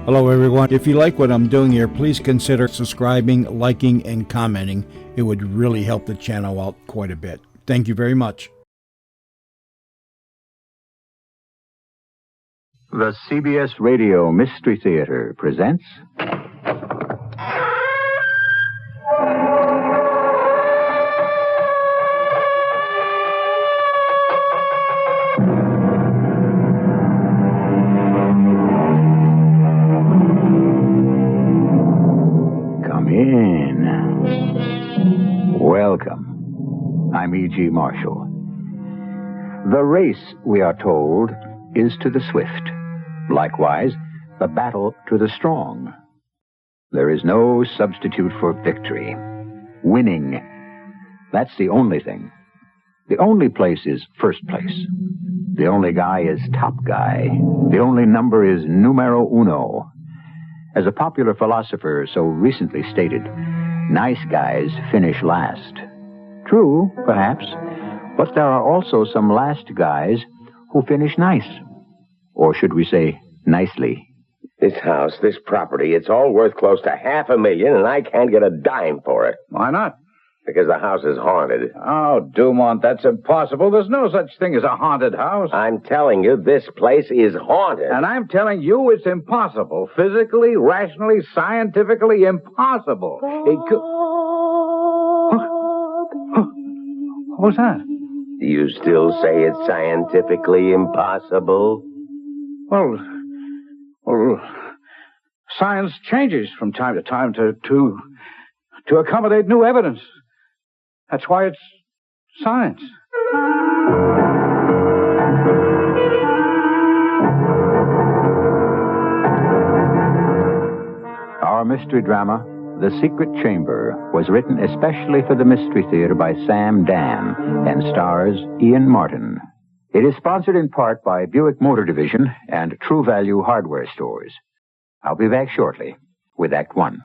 Hello, everyone. If you like what I'm doing here, please consider subscribing, liking, and commenting. It would really help the channel out quite a bit. Thank you very much. The CBS Radio Mystery Theater presents... Come in. Welcome. I'm E.G. Marshall. The race, we are told, is to the swift. Likewise, the battle to the strong. There is no substitute for victory. Winning. That's the only thing. The only place is first place. The only guy is top guy. The only number is numero uno. As a popular philosopher so recently stated, nice guys finish last. True, perhaps, but there are also some last guys who finish nice. Or should we say, nicely? This house, this property, it's all worth close to $500,000, and I can't get a dime for it. Why not? Because the house is haunted. Oh, Dumont, that's impossible. There's no such thing as a haunted house. I'm telling you, this place is haunted. And I'm telling you it's impossible. Physically, rationally, scientifically impossible. It could... What was that? Do you still say it's scientifically impossible? Well, science changes from time to time to accommodate new evidence. That's why it's science. Our mystery drama, The Secret Chamber, was written especially for the Mystery Theater by Sam Dan and stars Ian Martin. It is sponsored in part by Buick Motor Division and True Value Hardware Stores. I'll be back shortly with Act One.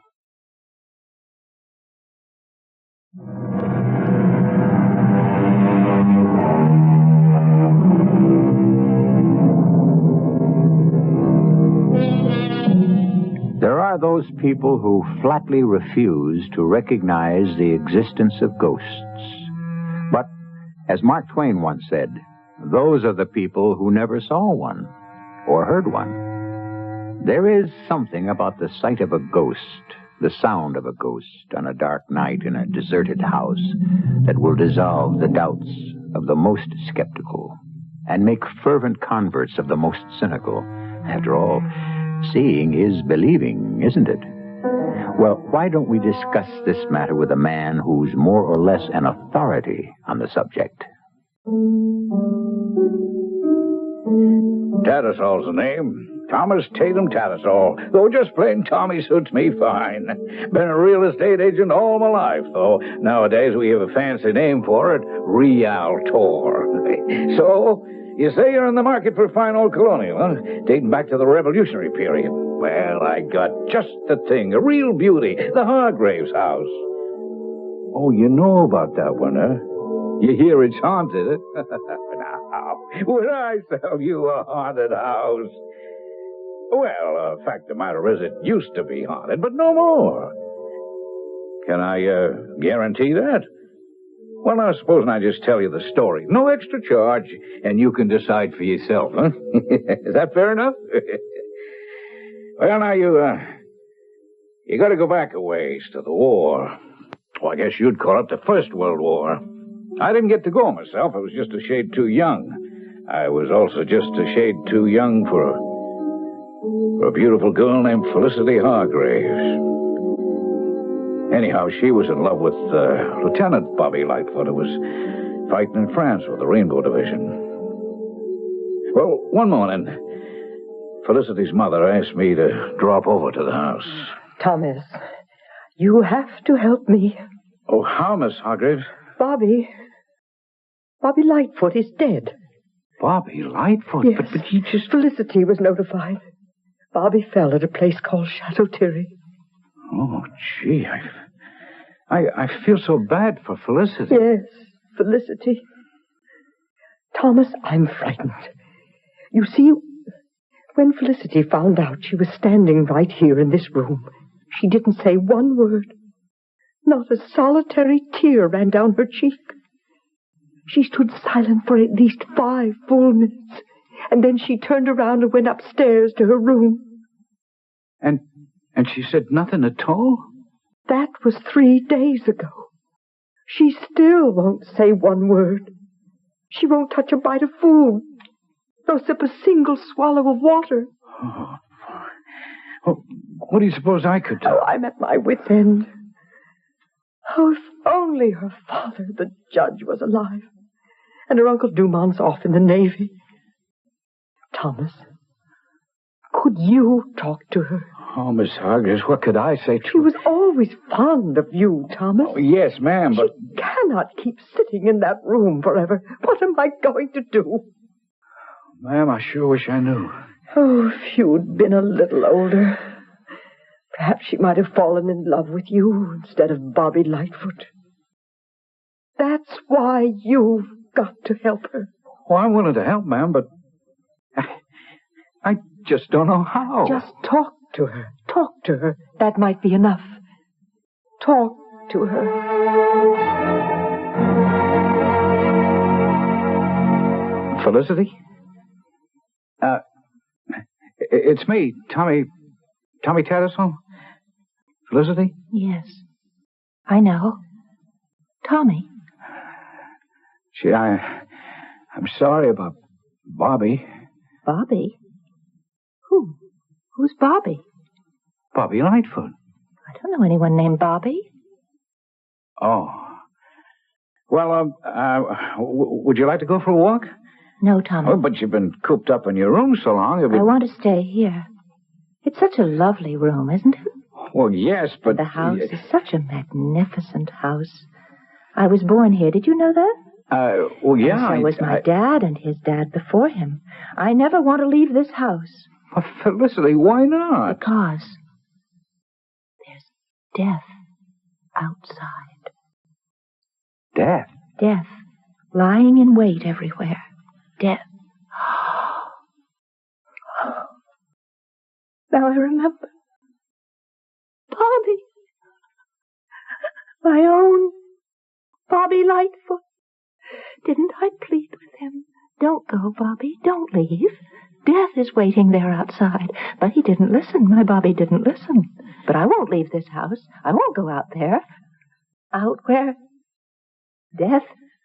There are those people who flatly refuse to recognize the existence of ghosts. But, as Mark Twain once said, those are the people who never saw one or heard one. There is something about the sight of a ghost, the sound of a ghost on a dark night in a deserted house that will dissolve the doubts of the most skeptical and make fervent converts of the most cynical. After all, seeing is believing, isn't it? Well, why don't we discuss this matter with a man who's more or less an authority on the subject? Tattersaul's the name. Thomas Tatum Tattersaul. Though just plain Tommy suits me fine. Been a real estate agent all my life, though. Nowadays we have a fancy name for it, realtor. So, you say you're in the market for a fine old colonial, huh? Dating back to the Revolutionary period. Well, I got just the thing, a real beauty, the Hargrave's house. Oh, you know about that one, huh? You hear it's haunted, huh? Now, would I sell you a haunted house? Well, fact of the matter is, it used to be haunted, but no more. Can I guarantee that? Well, now, supposing I just tell you the story. No extra charge, and you can decide for yourself, huh? Is that fair enough? Well, now, you got to go back a ways to the war. Well, I guess you'd call it the First World War. I didn't get to go myself. I was just a shade too young. I was also just a shade too young for a beautiful girl named Felicity Hargrave. Anyhow, she was in love with Lieutenant Bobby Lightfoot, who was fighting in France with the Rainbow Division. Well, one morning, Felicity's mother asked me to drop over to the house. Thomas, you have to help me. Oh, how, Miss Hargrave? Bobby Lightfoot is dead. Bobby Lightfoot? Yes, But he just... Felicity was notified. Bobby fell at a place called Chateau Thierry. Oh, gee, I feel so bad for Felicity. Yes, Felicity. Thomas, I'm frightened. You see, When Felicity found out she was standing right here in this room, she didn't say one word. Not a solitary tear ran down her cheek. She stood silent for at least 5 full minutes, and then she turned around and went upstairs to her room. And she said nothing at all? That was 3 days ago. She still won't say one word. She won't touch a bite of food, nor sip a single swallow of water. Oh, well, what do you suppose I could do? Oh, I'm at my wit's end. Oh, if only her father, the judge, was alive, and her Uncle Dumont's off in the Navy. Thomas, could you talk to her? Oh, Miss Hargrave, what could I say to her? She was always fond of you, Thomas. Oh, yes, ma'am, but... She cannot keep sitting in that room forever. What am I going to do? Ma'am, I sure wish I knew. Oh, if you'd been a little older, perhaps she might have fallen in love with you instead of Bobby Lightfoot. That's why you've got to help her. Oh, I'm willing to help, ma'am, but I just don't know how. Just talk to her. Talk to her. That might be enough. Talk to her. Felicity? It's me, Tommy Tattersaul. Felicity? Yes, I know. Tommy. Gee, I'm sorry about Bobby. Bobby? Who? Who's Bobby? Bobby Lightfoot. I don't know anyone named Bobby. Oh. Well, would you like to go for a walk? No, Tommy. Oh, but you've been cooped up in your room so long. I want to stay here. It's such a lovely room, isn't it? Well, yes, but... The house is such a magnificent house. I was born here. Did you know that? Well, yeah. And so was my dad and his dad before him. I never want to leave this house. Well, Felicity, why not? Because there's death outside. Death? Death. Lying in wait everywhere. Death. Now I remember. Bobby. My own Bobby Lightfoot. Didn't I plead with him? Don't go, Bobby. Don't leave. Death is waiting there outside. But he didn't listen. My Bobby didn't listen. But I won't leave this house. I won't go out there. Out where death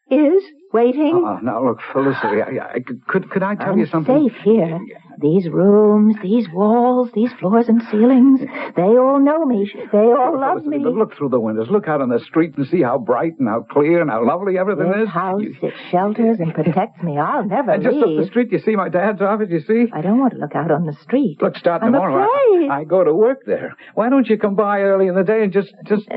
is waiting. Now, look, Felicity, could I tell you something? I'm safe here. These rooms, these walls, these floors and ceilings, they all know me. They all love me. But look through the windows. Look out on the street and see how bright and how clear and how lovely everything is. This house, it shelters and protects me. I'll never leave. And just up the street, you see my dad's office, you see? I don't want to look out on the street. Look, start I'm tomorrow. afraid. I go to work there. Why don't you come by early in the day and just say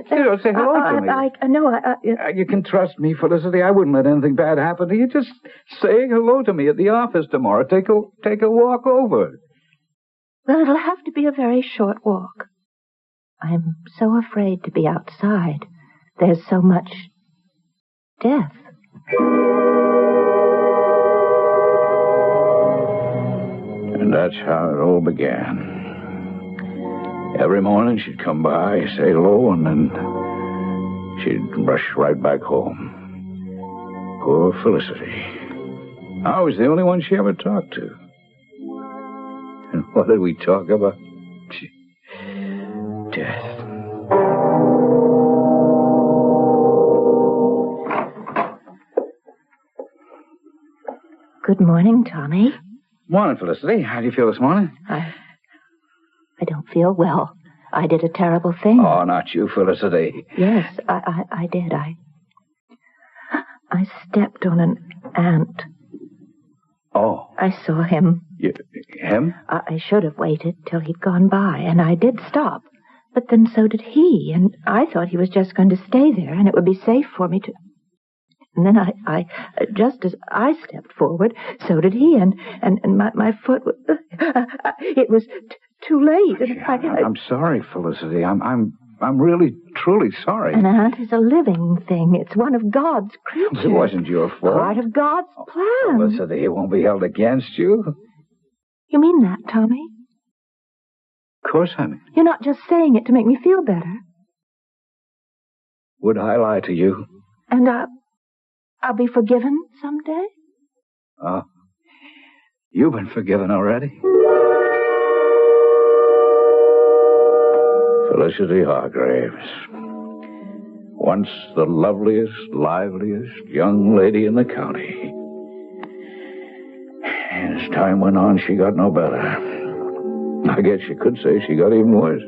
hello to me? You can trust me, Felicity. I wouldn't let anything bad happen to you. Just say hello to me at the office tomorrow. Take a walk over. Well, it'll have to be a very short walk. I'm so afraid to be outside. There's so much death. And that's how it all began. Every morning she'd come by, say hello, and then she'd rush right back home. Poor Felicity. I was the only one she ever talked to. And what did we talk about? Death. Good morning, Tommy. Morning, Felicity. How do you feel this morning? I don't feel well. I did a terrible thing. Oh, not you, Felicity. Yes, I did. I stepped on an ant. Oh. I saw him. Him? I should have waited till he'd gone by, and I did stop. But then so did he, and I thought he was just going to stay there, and it would be safe for me to... And then I just as I stepped forward, so did he, and my foot... it was too late. And I'm sorry, Felicity. I'm really, truly sorry. An ant is a living thing. It's one of God's creatures. It wasn't your fault. Part of God's plan. Felicity, it won't be held against you. You mean that, Tommy? Of course I mean. You're not just saying it to make me feel better. Would I lie to you? And I'll be forgiven someday? Oh. You've been forgiven already. Felicity Hargraves. Once the loveliest, liveliest young lady in the county. As time went on, she got no better. I guess you could say she got even worse.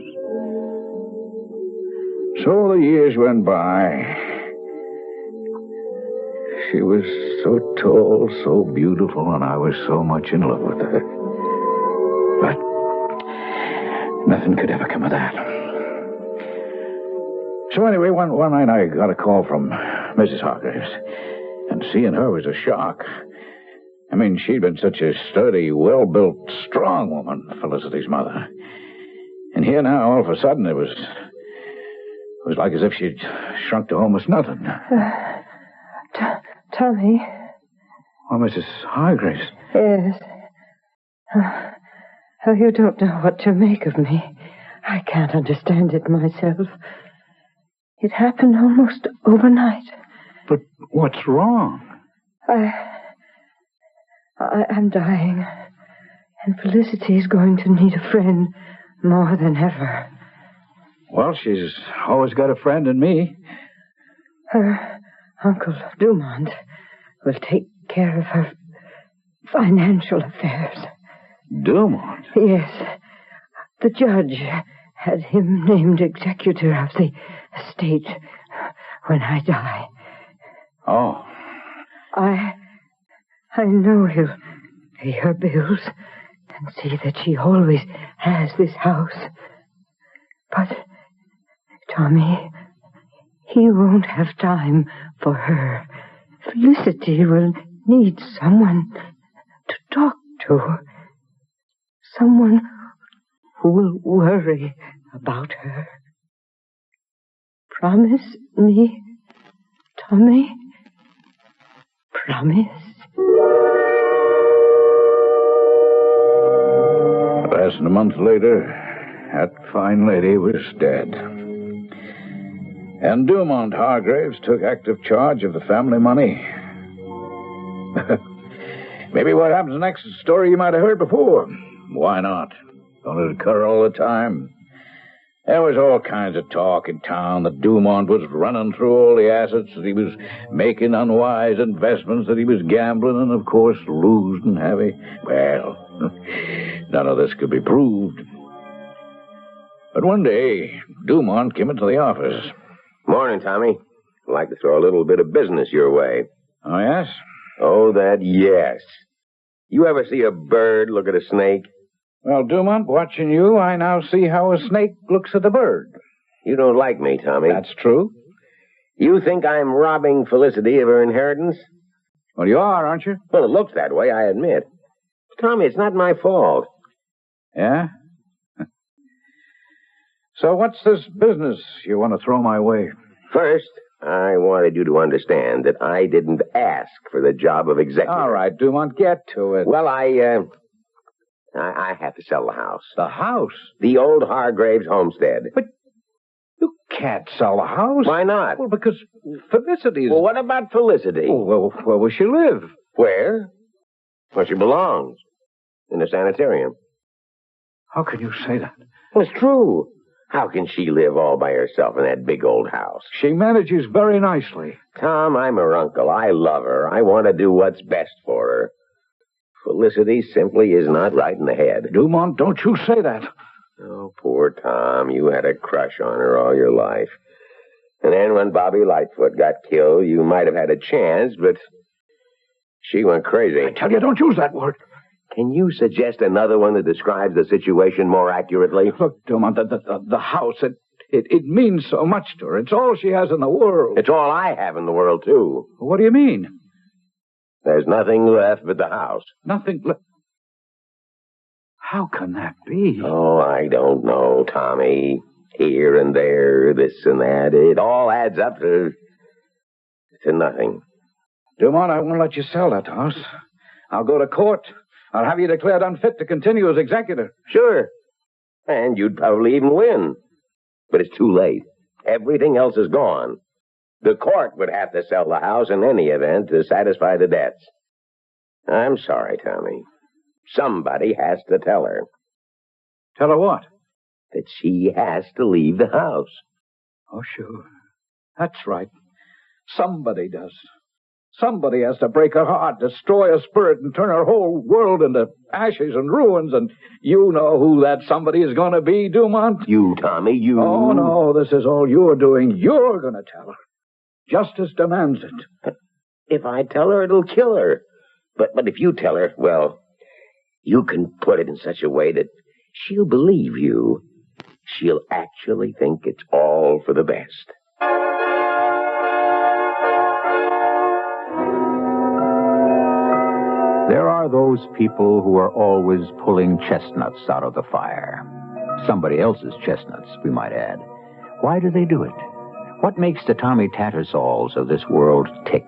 So the years went by. She was so tall, so beautiful, and I was so much in love with her. But nothing could ever come of that. So anyway, one night I got a call from Mrs. Hargraves, and seeing her was a shock. I mean, she'd been such a sturdy, well-built, strong woman, Felicity's mother. And here now, all of a sudden, it was like as if she'd shrunk to almost nothing. Tommy. Oh, Mrs. Hargraves. Yes. Oh, you don't know what to make of me. I can't understand it myself. It happened almost overnight. But what's wrong? I'm dying. And Felicity's going to need a friend more than ever. Well, she's always got a friend in me. Her Uncle Dumont will take care of her financial affairs. Dumont? Yes. The judge had him named executor of the estate when I die. Oh. I know he'll pay her bills and see that she always has this house. But, Tommy, he won't have time for her. Felicity will need someone to talk to. Someone who will worry about her. Promise me, Tommy? Promise? Less than a month later, that fine lady was dead. And Dumont Hargraves took active charge of the family money. Maybe what happens next is a story you might have heard before. Why not? Don't it occur all the time? There was all kinds of talk in town that Dumont was running through all the assets, that he was making unwise investments, that he was gambling, and, of course, losing heavy. Well, none of this could be proved. But one day, Dumont came into the office. Morning, Tommy. I'd like to throw a little bit of business your way. Oh, yes? Oh, that yes. You ever see a bird look at a snake? Well, Dumont, watching you, I now see how a snake looks at a bird. You don't like me, Tommy. That's true. You think I'm robbing Felicity of her inheritance? Well, you are, aren't you? Well, it looks that way, I admit. Tommy, it's not my fault. Yeah? So what's this business you want to throw my way? First, I wanted you to understand that I didn't ask for the job of executive. All right, Dumont, get to it. Well, I have to sell the house. The house? The old Hargraves homestead. But you can't sell the house. Why not? Well, because Felicity's... Well, what about Felicity? Oh, well, where will she live? Where? Where she belongs. In a sanitarium. How can you say that? Well, it's true. How can she live all by herself in that big old house? She manages very nicely. Tom, I'm her uncle. I love her. I want to do what's best for her. Felicity simply is not right in the head. Dumont, don't you say that. Oh, poor Tom. You had a crush on her all your life. And then when Bobby Lightfoot got killed, you might have had a chance, but she went crazy. I tell you, don't use that word. Can you suggest another one that describes the situation more accurately? Look, Dumont, the house, it means so much to her. It's all she has in the world. It's all I have in the world, too. What do you mean? There's nothing left but the house. Nothing left? How can that be? Oh, I don't know, Tommy. Here and there, this and that. It all adds up to nothing. Dumont, I won't let you sell that house. I'll go to court. I'll have you declared unfit to continue as executor. Sure. And you'd probably even win. But it's too late. Everything else is gone. The court would have to sell the house in any event to satisfy the debts. I'm sorry, Tommy. Somebody has to tell her. Tell her what? That she has to leave the house. Oh, sure. That's right. Somebody does. Somebody has to break her heart, destroy her spirit, and turn her whole world into ashes and ruins. And you know who that somebody is going to be, Dumont? You, Tommy, you. Oh, no, this is all you're doing. You're going to tell her. Justice demands it. If I tell her, it'll kill her. But if you tell her, well, you can put it in such a way that she'll believe you. She'll actually think it's all for the best. There are those people who are always pulling chestnuts out of the fire. Somebody else's chestnuts, we might add. Why do they do it? What makes the Tommy Tattersauls of this world tick?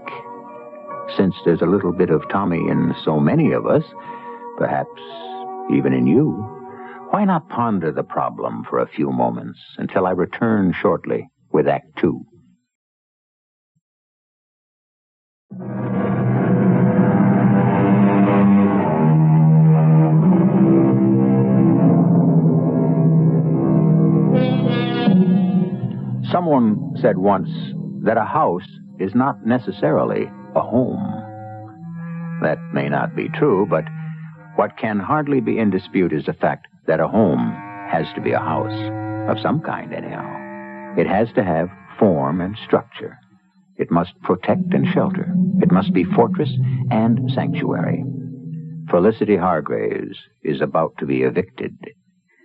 Since there's a little bit of Tommy in so many of us, perhaps even in you, why not ponder the problem for a few moments until I return shortly with Act Two? Someone said once that a house is not necessarily a home. That may not be true, but what can hardly be in dispute is the fact that a home has to be a house, of some kind anyhow. It has to have form and structure. It must protect and shelter. It must be fortress and sanctuary. Felicity Hargrave is about to be evicted.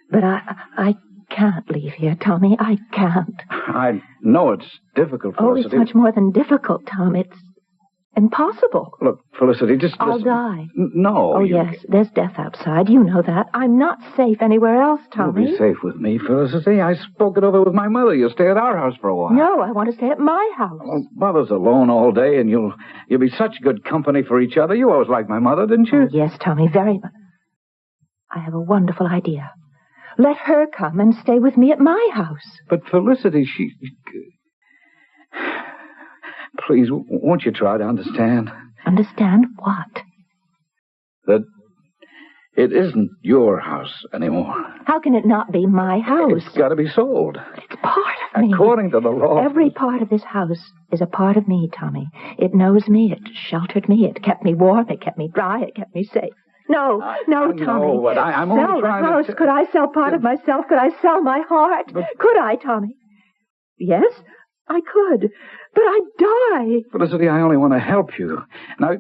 But I can't leave here, Tommy. I can't. I know it's difficult, Felicity. Oh, it's much more than difficult, Tom. It's impossible. Look, Felicity, just I'll listen. die. No. Oh, yes, there's death outside. You know that. I'm not safe anywhere else, Tommy. You'll be safe with me, Felicity. I spoke it over with my mother. You'll stay at our house for a while. No, I want to stay at my house. Well, Mother's alone all day, and you'll be such good company for each other. You always liked my mother, didn't you? Oh, yes, Tommy, very much. I have a wonderful idea. Let her come and stay with me at my house. But Felicity, she... Please, won't you try to understand? Understand what? That it isn't your house anymore. How can it not be my house? It's got to be sold. But it's part of me. According to the law. Every part of this house is a part of me, Tommy. It knows me. It sheltered me. It kept me warm. It kept me dry. It kept me safe. No, Tommy. No, but I'm only sell trying the house. to... Could I sell part of myself? Could I sell my heart? Could I, Tommy? Yes, I could. But I'd die. Felicity, I only want to help you. Now,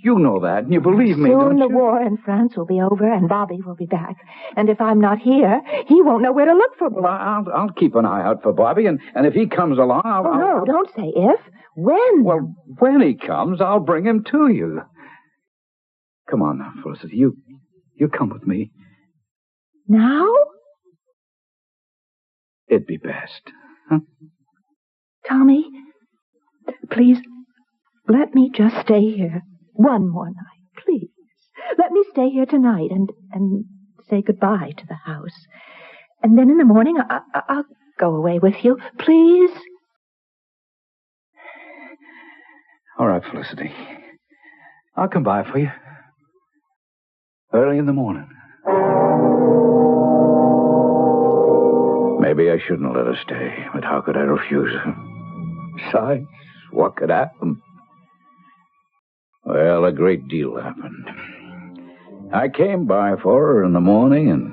you know that, and you believe me, don't Soon you? the war in France will be over, and Bobby will be back. And if I'm not here, he won't know where to look for me. Well, I'll keep an eye out for Bobby, and if he comes along, No, don't say if. When? Well, when he comes, I'll bring him to you. Come on now, Felicity. You come with me. Now? It'd be best. Huh? Tommy, please, let me just stay here one more night, please. Let me stay here tonight and say goodbye to the house. And then in the morning, I'll go away with you, please. All right, Felicity. I'll come by for you. Early in the morning. Maybe I shouldn't let her stay, but how could I refuse her? Besides, what could happen? Well, a great deal happened. I came by for her in the morning, and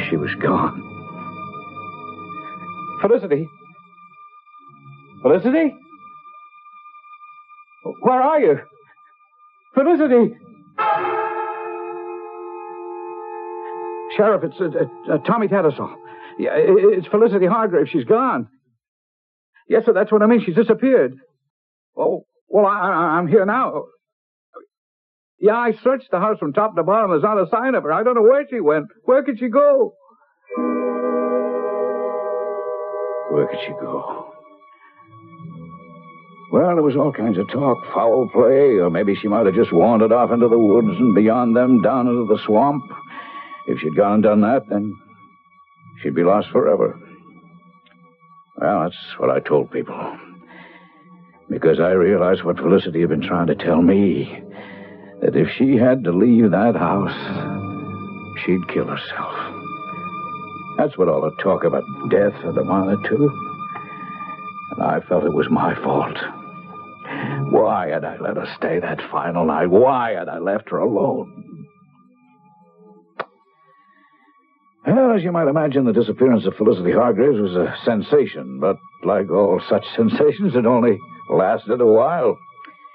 she was gone. Felicity? Felicity? Where are you? Felicity! Sheriff, it's Tommy Tattersaul. Yeah, it's Felicity Hargrave. She's gone. Yes, sir, that's what I mean. She's disappeared. Oh, well, I'm here now. Yeah, I searched the house from top to bottom. There's not a sign of her. I don't know where she went. Where could she go? Where could she go? Well, there was all kinds of talk, foul play, or maybe she might have just wandered off into the woods and beyond them down into the swamp. If she'd gone and done that, then she'd be lost forever. Well, that's what I told people. Because I realized what Felicity had been trying to tell me, that if she had to leave that house, she'd kill herself. That's what all the talk about death had amounted to. And I felt it was my fault. Why had I let her stay that final night? Why had I left her alone? Well, as you might imagine, the disappearance of Felicity Hargrave was a sensation, but like all such sensations, it only lasted a while.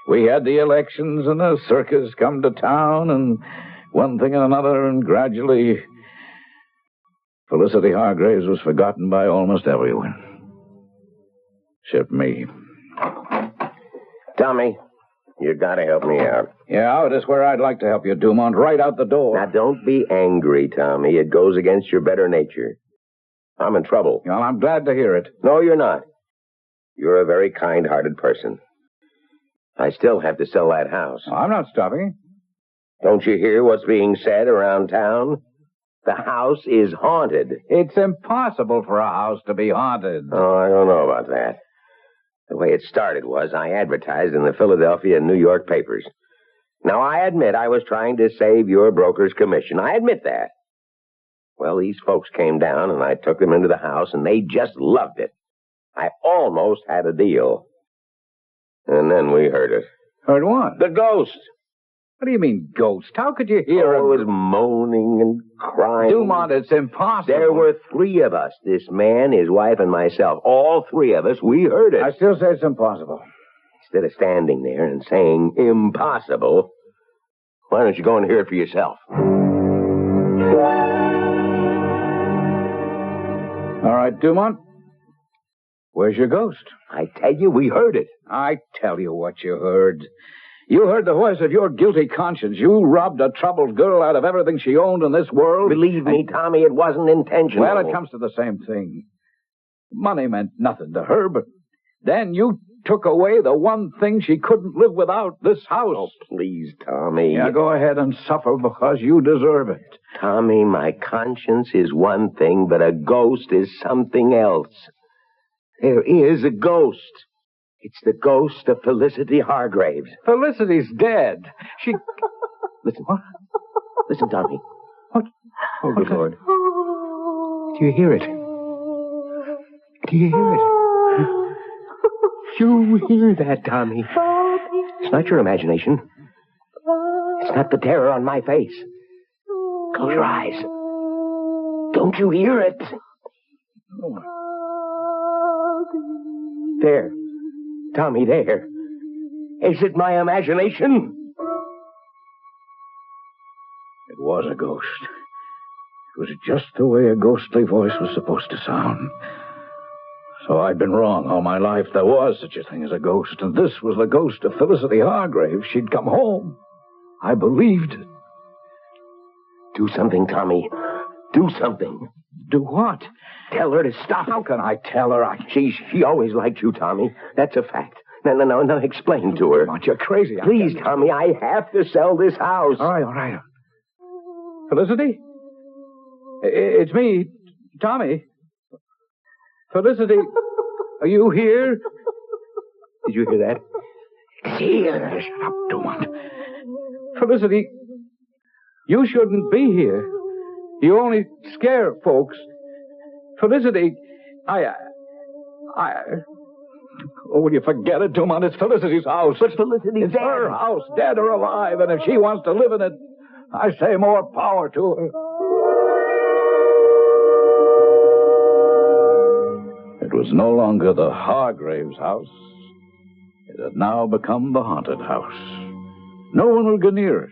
We had the elections and the circus come to town and one thing and another, and gradually Felicity Hargrave was forgotten by almost everyone. Except me. Tommy, you gotta help me out. Yeah, it is where I'd like to help you, Dumont. Right out the door. Now, don't be angry, Tommy. It goes against your better nature. I'm in trouble. Well, I'm glad to hear it. No, you're not. You're a very kind-hearted person. I still have to sell that house. Oh, I'm not stopping. Don't you hear what's being said around town? The house is haunted. It's impossible for a house to be haunted. Oh, I don't know about that. The way it started was I advertised in the Philadelphia and New York papers. Now, I admit I was trying to save your broker's commission. I admit that. Well, these folks came down, and I took them into the house, and they just loved it. I almost had a deal. And then we heard it. Heard what? The ghost. What do you mean, ghost? How could you hear it? It was moaning and crying. Dumont, it's impossible. There were 3 of us. This man, his wife, and myself. All 3 of us, we heard it. I still say it's impossible. Instead of standing there and saying impossible, why don't you go and hear it for yourself? All right, Dumont. Where's your ghost? I tell you, we heard it. I tell you what you heard. You heard the voice of your guilty conscience. You robbed a troubled girl out of everything she owned in this world. Believe me, Tommy, it wasn't intentional. Well, it comes to the same thing. Money meant nothing to her, but then you took away the one thing she couldn't live without, this house. Oh, please, Tommy. Yeah, go ahead and suffer because you deserve it. Tommy, my conscience is one thing, but a ghost is something else. There is a ghost. It's the ghost of Felicity Hargrave. Felicity's dead. She... Listen. What? Listen, Tommy. What? Oh, good Lord. Do you hear it? Do you hear it? You hear that, Tommy? It's not your imagination. It's not the terror on my face. Close your eyes. Don't you hear it? There. Tommy, there. Is it my imagination? It was a ghost. It was just the way a ghostly voice was supposed to sound. So I'd been wrong all my life. There was such a thing as a ghost, and this was the ghost of Felicity Hargrave. She'd come home. I believed it. Do something, Tommy. Do something. Do what? Tell her to stop. How can I tell her? She always liked you, Tommy. That's a fact. No, explain to her. You're crazy. Please, Tommy, I have to sell this house. All right. Felicity? It's me, Tommy. Felicity, are you here? Did you hear that? It's here. Shut up, Dumont. Felicity, you shouldn't be here. You only scare folks. Felicity, Oh, will you forget it, Dumont? It's Felicity's house. But Felicity's It's her house, dead or alive, and if she wants to live in it, I say more power to her. It was no longer the Hargrave's house. It had now become the haunted house. No one would go near it.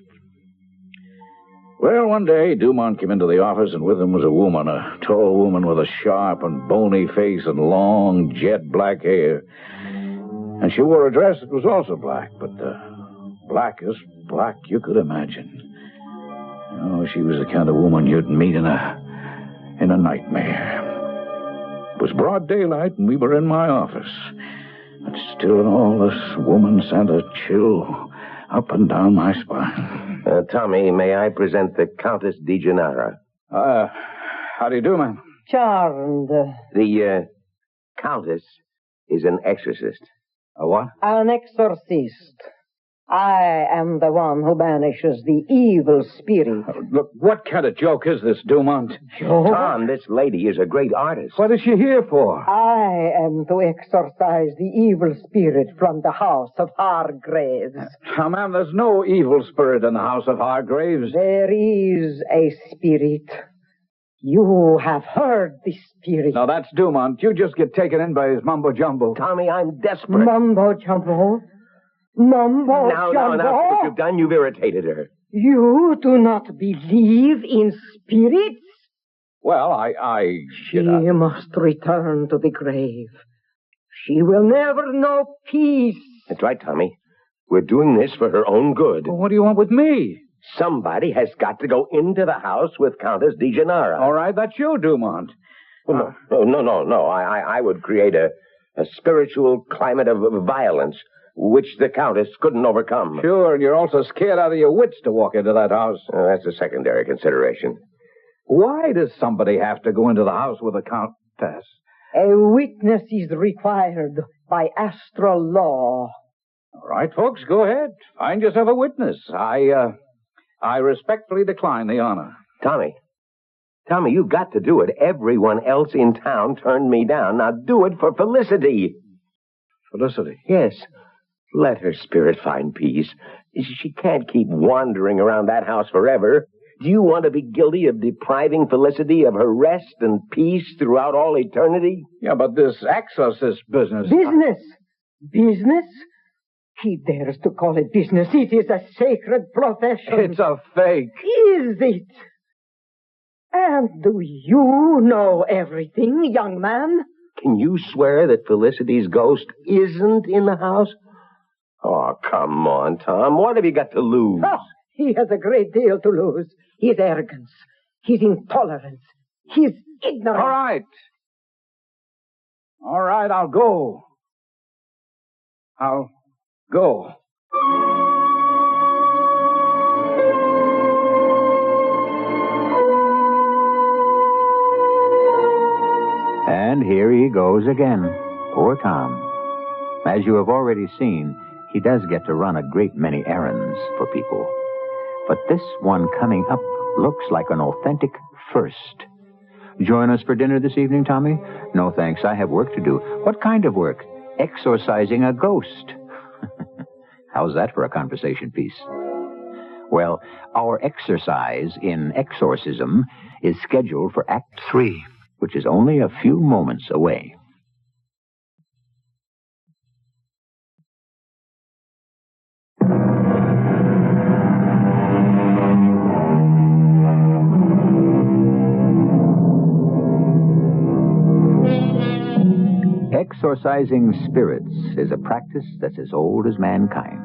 Well, one day, Dumont came into the office, and with him was a woman, a tall woman with a sharp and bony face and long, jet black hair. And she wore a dress that was also black, but the blackest black you could imagine. Oh, she was the kind of woman you'd meet in a nightmare. It was broad daylight, and we were in my office. But still all this woman sent a chill up and down my spine. Tommy, may I present the Countess de Janney? How do you do, ma'am? Charmed. The Countess is an exorcist. A what? An exorcist. I am the one who banishes the evil spirit. Look, what kind of joke is this, Dumont? Tom, this lady is a great artist. What is she here for? I am to exorcise the evil spirit from the house of Hargraves. Now, ma'am, there's no evil spirit in the house of Hargraves. There is a spirit. You have heard the spirit. Now, that's Dumont. You just get taken in by his mumbo-jumbo. Tommy, I'm desperate. Mumbo-jumbo? Mumbo-jumbo? Now, what you've done, you've irritated her. You do not believe in spirits? Well, She must return to the grave. She will never know peace. That's right, Tommy. We're doing this for her own good. Well, what do you want with me? Somebody has got to go into the house with Countess de Janney. All right, that's you, Dumont. Well, no. I would create a spiritual climate of violence which the Countess couldn't overcome. Sure, and you're also scared out of your wits to walk into that house. That's a secondary consideration. Why does somebody have to go into the house with a Countess? A witness is required by astral law. All right, folks, go ahead. Find yourself a witness. I respectfully decline the honor. Tommy, you've got to do it. Everyone else in town turned me down. Now do it for Felicity. Felicity? Yes. Let her spirit find peace. She can't keep wandering around that house forever. Do you want to be guilty of depriving Felicity of her rest and peace throughout all eternity? Yeah, but this exorcist business... Business? He dares to call it business. It is a sacred profession. It's a fake. Is it? And do you know everything, young man? Can you swear that Felicity's ghost isn't in the house? Oh, come on, Tom. What have you got to lose? Oh, he has a great deal to lose. His arrogance, his intolerance, his ignorance. All right, I'll go. Go. And here he goes again. Poor Tom. As you have already seen, he does get to run a great many errands for people. But this one coming up looks like an authentic first. Join us for dinner this evening, Tommy? No, thanks. I have work to do. What kind of work? Exorcising a ghost. How's that for a conversation piece? Well, our exercise in exorcism is scheduled for Act 3, which is only a few moments away. Exorcising spirits is a practice that's as old as mankind.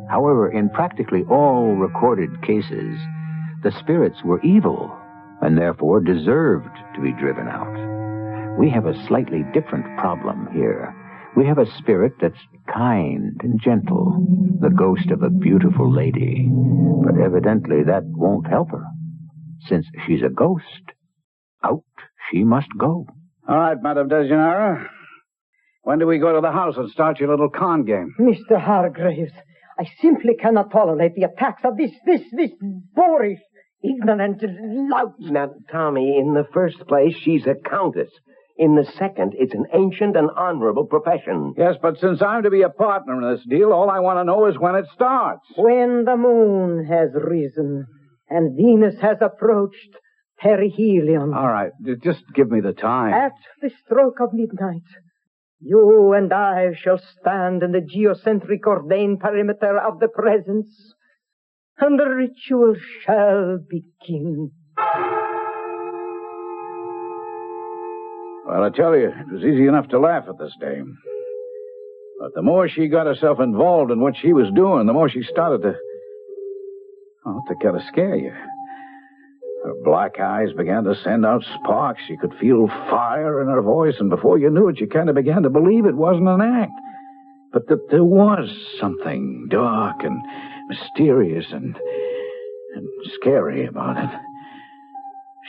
However, in practically all recorded cases, the spirits were evil and therefore deserved to be driven out. We have a slightly different problem here. We have a spirit that's kind and gentle, the ghost of a beautiful lady. But evidently that won't help her. Since she's a ghost, out she must go. All right, Madame de Janney. When do we go to the house and start your little con game? Mr. Hargraves, I simply cannot tolerate the attacks of this boorish, ignorant lout. Now, Tommy, in the first place, she's a countess. In the second, it's an ancient and honorable profession. Yes, but since I'm to be a partner in this deal, all I want to know is when it starts. When the moon has risen and Venus has approached perihelion. All right, just give me the time. At the stroke of midnight, you and I shall stand in the geocentric ordained perimeter of the presence, and the ritual shall begin. Well, I tell you, it was easy enough to laugh at this dame. But the more she got herself involved in what she was doing, the more she started to kind of scare you. Her black eyes began to send out sparks. You could feel fire in her voice, and before you knew it, you kind of began to believe it wasn't an act. But that there was something dark and mysterious and scary about it.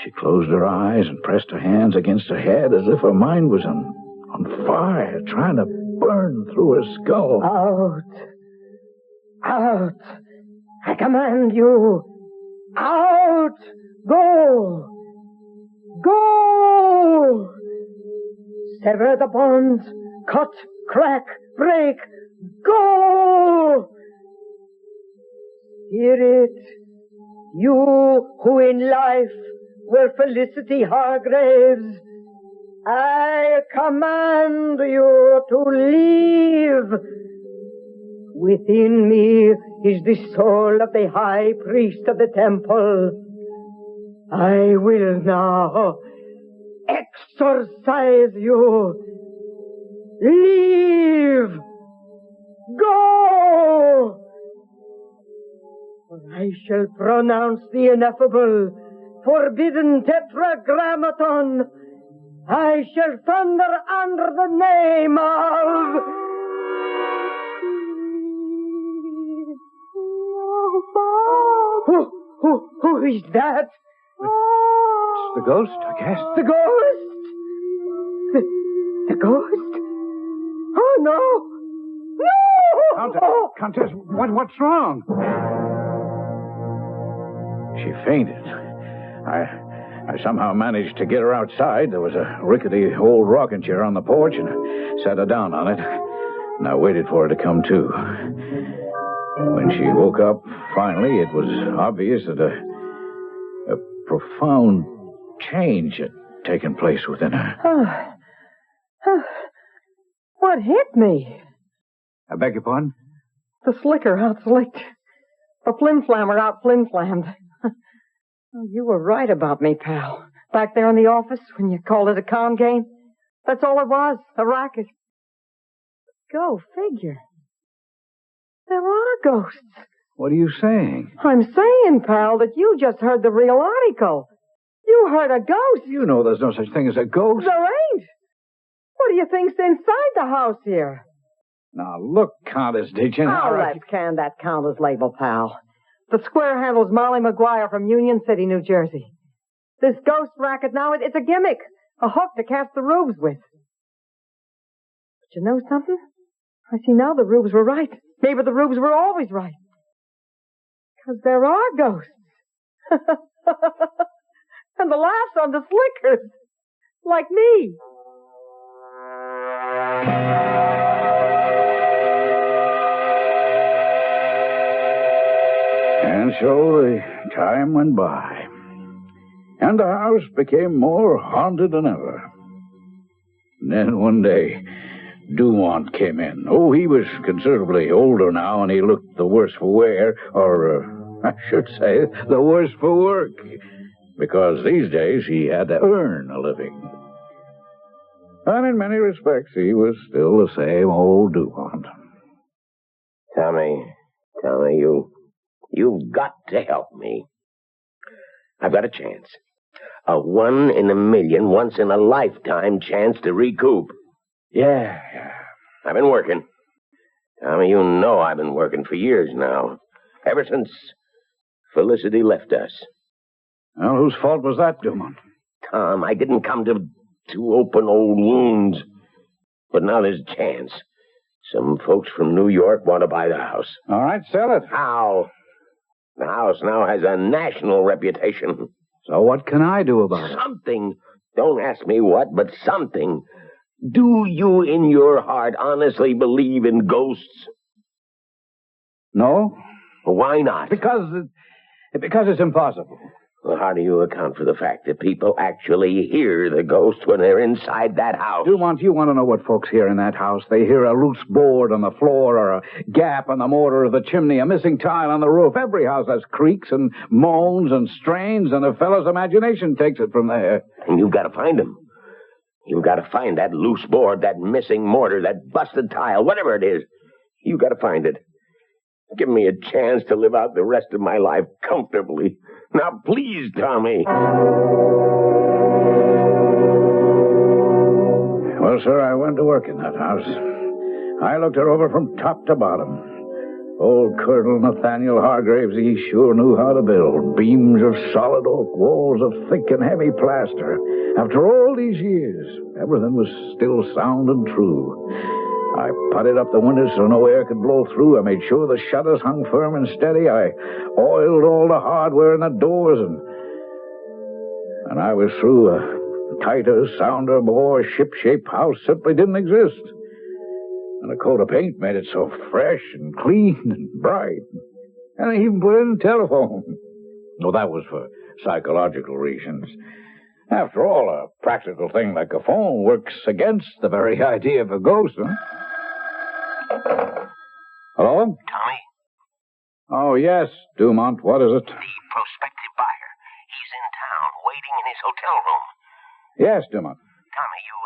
She closed her eyes and pressed her hands against her head as if her mind was on fire, trying to burn through her skull. Out! Out! I command you! Out! Go! Go! Sever the bonds! Cut! Crack! Break! Go! Spirit, you who in life were Felicity Hargraves, I command you to leave. Within me is the soul of the high priest of the temple. I will now exorcise you. Leave! Go! I shall pronounce the ineffable, forbidden tetragrammaton. I shall thunder under the name of... No, Bob! Who is that? It's the ghost, I guess. The ghost? The ghost? Oh, no! No! Countess, what's wrong? She fainted. I somehow managed to get her outside. There was a rickety old rocking chair on the porch, and I sat her down on it. And I waited for her to come to. When she woke up, finally, it was obvious that a profound change had taken place within her. What hit me? I beg your pardon? The slicker outslicked. The flim-flammer out-flim-flammed. You were right about me, pal. Back there in the office when you called it a con game. That's all it was, a racket. Go figure. There are ghosts. What are you saying? I'm saying, pal, that you just heard the real article. You heard a ghost. You know there's no such thing as a ghost. There ain't. What do you think's inside the house here? Now, look, Countess, did you know? Oh, let's can that Countess label, pal. The square handle's Molly McGuire from Union City, New Jersey. This ghost racket now, it's a gimmick. A hook to cast the rubes with. But you know something? I see now the rubes were right. Maybe the rubes were always right. Because there are ghosts. And the laughs on the slickers. Like me. And so the time went by, and the house became more haunted than ever. And then one day, Dumont came in. Oh, he was considerably older now, and he looked the worse for wear, or I should say, the worse for work, because these days he had to earn a living. And in many respects, he was still the same old Dumont. Tommy, you've got to help me. I've got a chance. A 1 in a million, once in a lifetime chance to recoup. Yeah. I've been working. Tommy, you know I've been working for years now. Ever since Felicity left us. Well, whose fault was that, Dumont? Tom, I didn't come to open old wounds. But now there's a chance. Some folks from New York want to buy the house. All right, sell it. How? The house now has a national reputation. So what can I do about it? Something. Don't ask me what, but something. Do you in your heart honestly believe in ghosts? No. Why not? Because it's impossible. Well, how do you account for the fact that people actually hear the ghost when they're inside that house? Dumont, you want to know what folks hear in that house? They hear a loose board on the floor or a gap in the mortar of the chimney, a missing tile on the roof. Every house has creaks and moans and strains, and a fellow's imagination takes it from there. And you've got to find them. You've got to find that loose board, that missing mortar, that busted tile, whatever it is. You've got to find it. Give me a chance to live out the rest of my life comfortably. Now, please, Tommy. Well, sir, I went to work in that house. I looked her over from top to bottom. Old Colonel Nathaniel Hargraves, he sure knew how to build. Beams of solid oak, walls of thick and heavy plaster. After all these years, everything was still sound and true. I putted up the windows so no air could blow through. I made sure the shutters hung firm and steady. I oiled all the hardware in the doors, and I was through. A tighter, sounder, more ship-shape house simply didn't exist. And a coat of paint made it so fresh and clean and bright. And I even put in a telephone. No, that was for psychological reasons. After all, a practical thing like a phone works against the very idea of a ghost, huh? Hello? Tommy? Oh, yes, Dumont. What is it? The prospective buyer. He's in town, waiting in his hotel room. Yes, Dumont. Tommy, you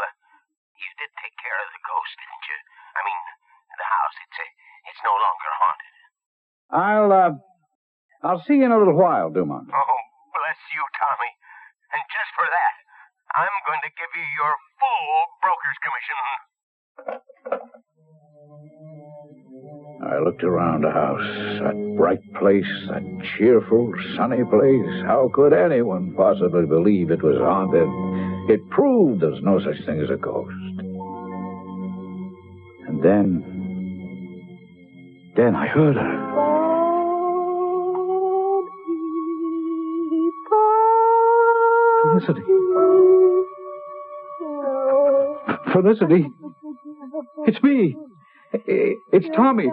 did take care of the ghost, didn't you? I mean, the house, it's no longer haunted. I'll see you in a little while, Dumont. Oh, bless you, Tommy. And just for that, I'm going to give you your full broker's commission. I looked around the house, that bright place, that cheerful, sunny place. How could anyone possibly believe it was haunted? It proved there's no such thing as a ghost. And then I heard her. Felicity. Felicity. It's me. It's Tommy.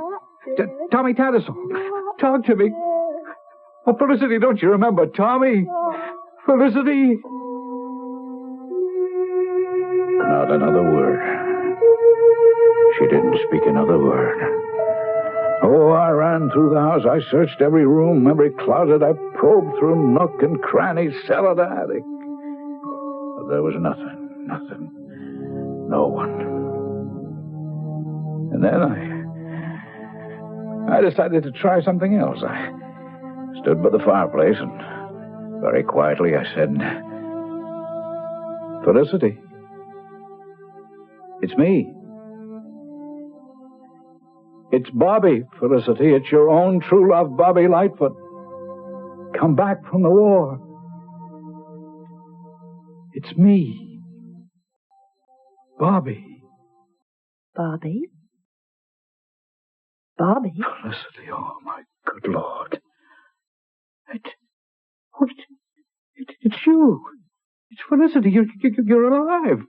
Tommy Tattersaul. Talk to me. Oh, Felicity, don't you remember Tommy? Felicity. Not another word. She didn't speak another word. Oh, I ran through the house. I searched every room, every closet. I probed through nook and cranny, cellar to attic. But there was nothing. No one. And then I decided to try something else. I stood by the fireplace and very quietly I said, Felicity, it's me. It's Bobby, Felicity. It's your own true love, Bobby Lightfoot. Come back from the war. It's me. Bobby. Bobby? Bobby? Felicity, oh, my good Lord. It's you. It's Felicity. You're alive.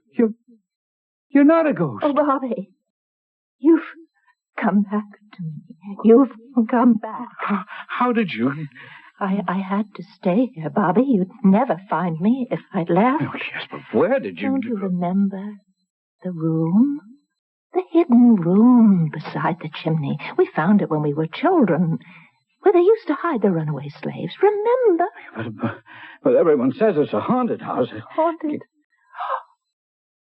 You're not a ghost. Oh, Bobby. You've come back to me. You've come back. How did you? I had to stay here, Bobby. You'd never find me if I'd left. Oh, yes, but where did you... Don't you remember the room? The hidden room beside the chimney. We found it when we were children, where they used to hide the runaway slaves. Remember? But everyone says it's a haunted house. Haunted?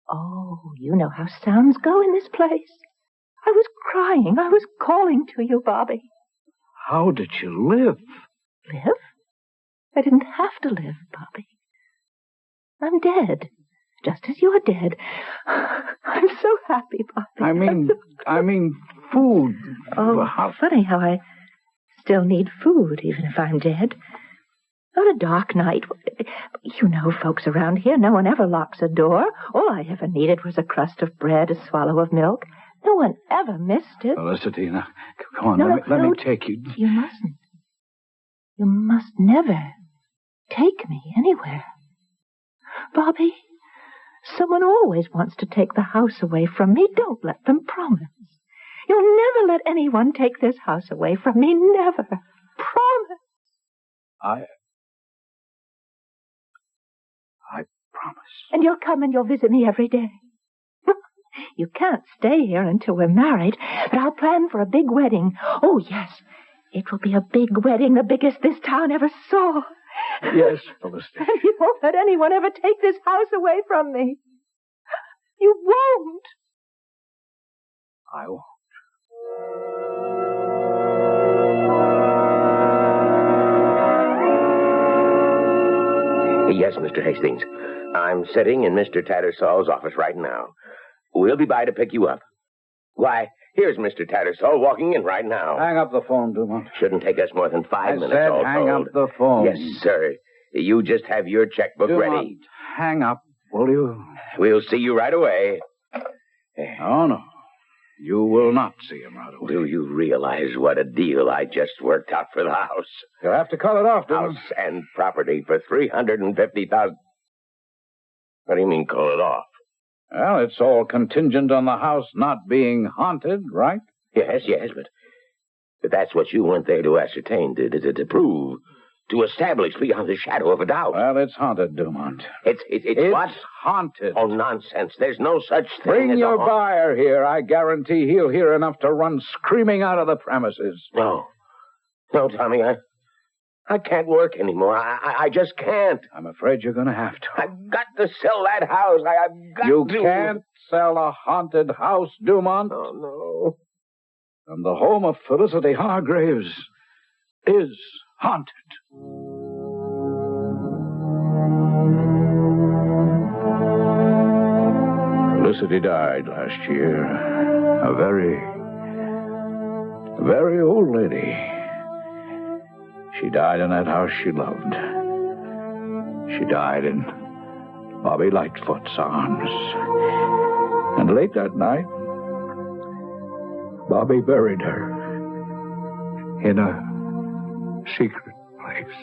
Oh, you know how sounds go in this place. I was crying. I was calling to you, Bobby. How did you live? Live? I didn't have to live, Bobby. I'm dead. Just as you're dead. I'm so happy, Bobby. I mean, food. Oh, funny how I still need food, even if I'm dead. On a dark night, you know folks around here, no one ever locks a door. All I ever needed was a crust of bread, a swallow of milk. No one ever missed it. Felicity, now, come on, let me take you. You mustn't. You must never take me anywhere. Bobby, someone always wants to take the house away from me. Don't let them promise. You'll never let anyone take this house away from me. Never. Promise. I promise. And you'll come and you'll visit me every day. You can't stay here until we're married, but I'll plan for a big wedding. Oh, yes. It will be a big wedding, the biggest this town ever saw. Yes, Felicity. And you won't let anyone ever take this house away from me. You won't. I won't. Yes, Mr. Hastings. I'm sitting in Mr. Tattersaul's office right now. We'll be by to pick you up. Why, Here's Mr. Tattersaul walking in right now. Hang up the phone, Dumont. Shouldn't take us more than 5 minutes, I said all hang told. up the phone. Yes, sir. You just have your checkbook Dumont, ready. hang up, will you? We'll see you right away. Oh, no. You will not see him right away. Do you realize what a deal I just worked out for the house? You'll have to call it off, Dumont. House and property for $350,000. What do you mean, call it off? Well, it's all contingent on the house not being haunted, right? Yes, but that's what you went there to ascertain, to prove, to establish beyond the shadow of a doubt. Well, it's haunted, Dumont. It's what? Haunted. Oh, nonsense. There's no such thing Bring as your buyer here. I guarantee he'll hear enough to run screaming out of the premises. No, Tommy, I can't work anymore. I just can't. I'm afraid you're going to have to. I've got to sell that house. I've got You to. can't sell a haunted house, Dumont. Oh, no. And the home of Felicity Hargraves is haunted. Felicity died last year. A very old lady. She died in that house she loved. She died in Bobby Lightfoot's arms. And late that night, Bobby buried her in a secret place.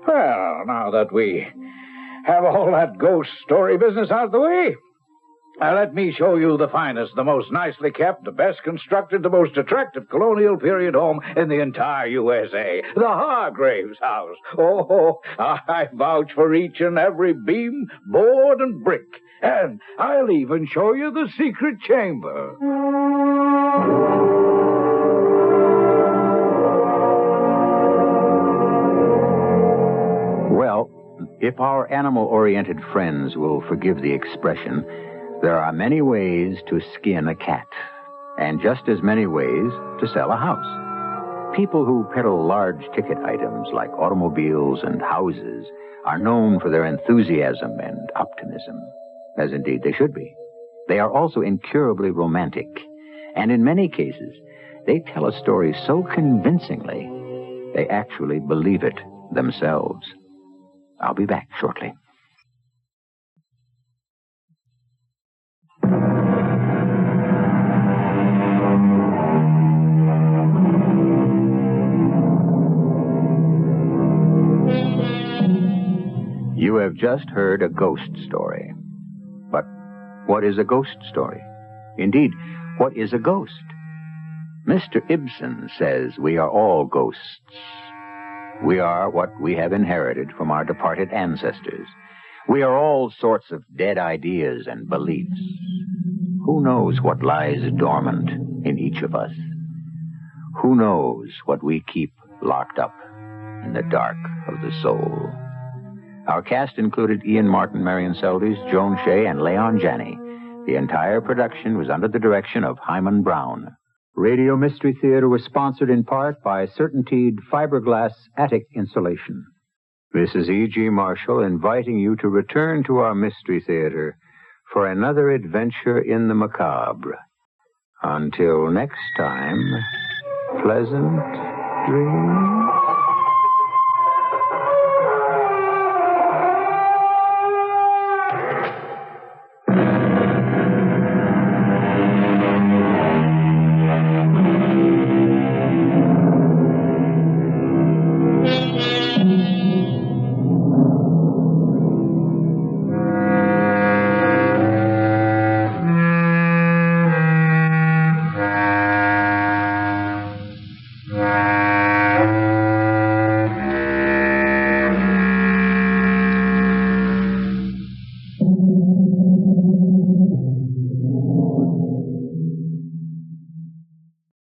Well, now that we have all that ghost story business out of the way, let me show you the finest, the most nicely kept, the best constructed, the most attractive colonial period home in the entire USA. The Hargraves House. Oh, I vouch for each and every beam, board, and brick. And I'll even show you the secret chamber. Well, if our animal-oriented friends will forgive the expression, there are many ways to skin a cat, and just as many ways to sell a house. People who peddle large ticket items like automobiles and houses are known for their enthusiasm and optimism, as indeed they should be. They are also incurably romantic, and in many cases, they tell a story so convincingly, they actually believe it themselves. I'll be back shortly. You have just heard a ghost story. But what is a ghost story? Indeed, what is a ghost? Mr. Ibsen says we are all ghosts. We are what we have inherited from our departed ancestors. We are all sorts of dead ideas and beliefs. Who knows what lies dormant in each of us? Who knows what we keep locked up in the dark of the soul? Our cast included Ian Martin, Marian Seldes, Joan Shay, and Leon Janney. The entire production was under the direction of Hyman Brown. Radio Mystery Theater was sponsored in part by Certainteed fiberglass attic insulation. This is E.G. Marshall inviting you to return to our Mystery Theater for another adventure in the macabre. Until next time, pleasant dreams.